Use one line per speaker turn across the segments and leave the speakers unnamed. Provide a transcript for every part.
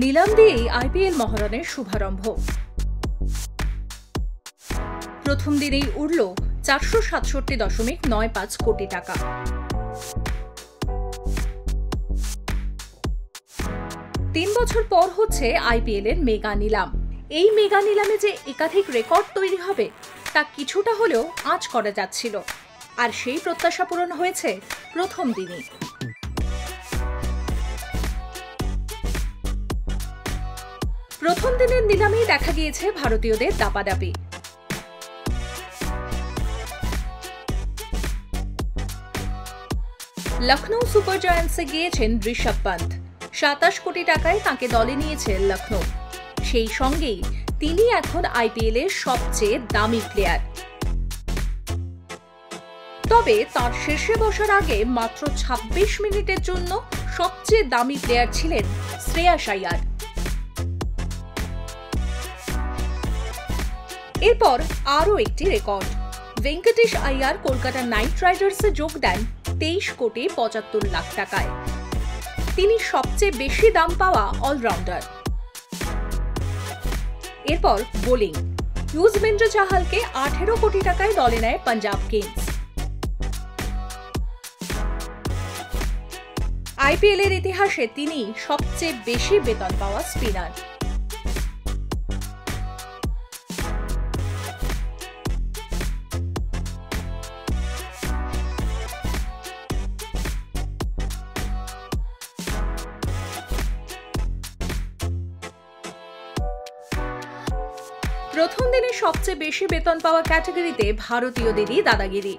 নিলাম দিয়েই আইপিএল মহারণের শুভারম্ভ। প্রথম দিনেই উড়ল 467.95 কোটি টাকা। তিন বছর পর হচ্ছে আইপিএল এর মেগা নিলাম। এই মেগা নিলামে যে একাধিক রেকর্ড তৈরি হবে তা কিছুটা হলেও আঁচ করা যাচ্ছিল, আর সেই প্রত্যাশা পূরণ হয়েছে প্রথম দিনই। প্রথম দিনের নিলামেই দেখা গিয়েছে ভারতীয়দের দাপাদাপি। লখনৌ সুপার জায়ান্টসে গিয়েছেন ঋষভ পন্ত। 27 কোটি টাকায় তাঁকে দলে নিয়েছে লখনৌ। সেই সঙ্গেই তিনি এখন আইপিএল এর সবচেয়ে দামি প্লেয়ার। তবে তার শীর্ষে বসার আগে মাত্র 26 মিনিটের জন্য সবচেয়ে দামি প্লেয়ার ছিলেন শ্রেয়াস আইয়ার। এরপর আরও একটি রেকর্ড। ভেঙ্কটেশ আইয়ার কলকাতা নাইট রাইডার্সে যোগ দেন 23 কোটি 75 লাখ টাকায়। তিনি সবচেয়ে বেশি দাম পাওয়া অলরাউন্ডার। এরপর বোলিং। ইউজবেন্দ্র চাহালকে 18 কোটি টাকায় দলে নেয় পাঞ্জাব কিংস। আইপিএল এর ইতিহাসে তিনি সবচেয়ে বেশি বেতন পাওয়া স্পিনার। প্রথম দিনে সবচেয়ে বেশি বেতন পাওয়া ক্যাটাগরিতে ভারতীয়দেরই দাদাগিরি।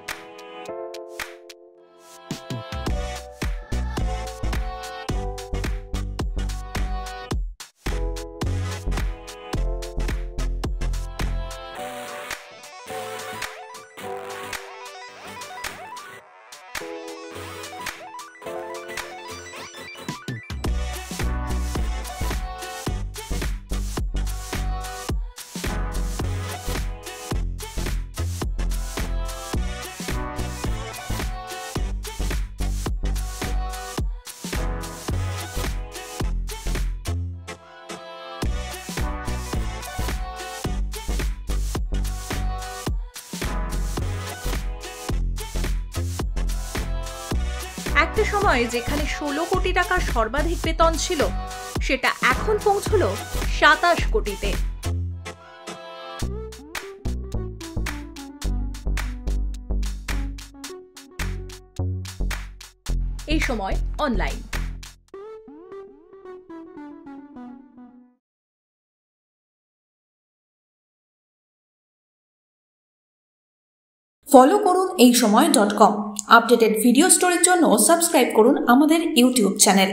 একটা সময় যেখানে 16 কোটি টাকার সর্বাধিক বেতন ছিল, সেটা এখন পৌঁছল 27 কোটিতে। এই সময় অনলাইন।
ফলো করুন এইসময়.com। আপডেটেড ভিডিও স্টোরির জন্য সাবস্ক্রাইব করুন আমাদের ইউটিউব চ্যানেল।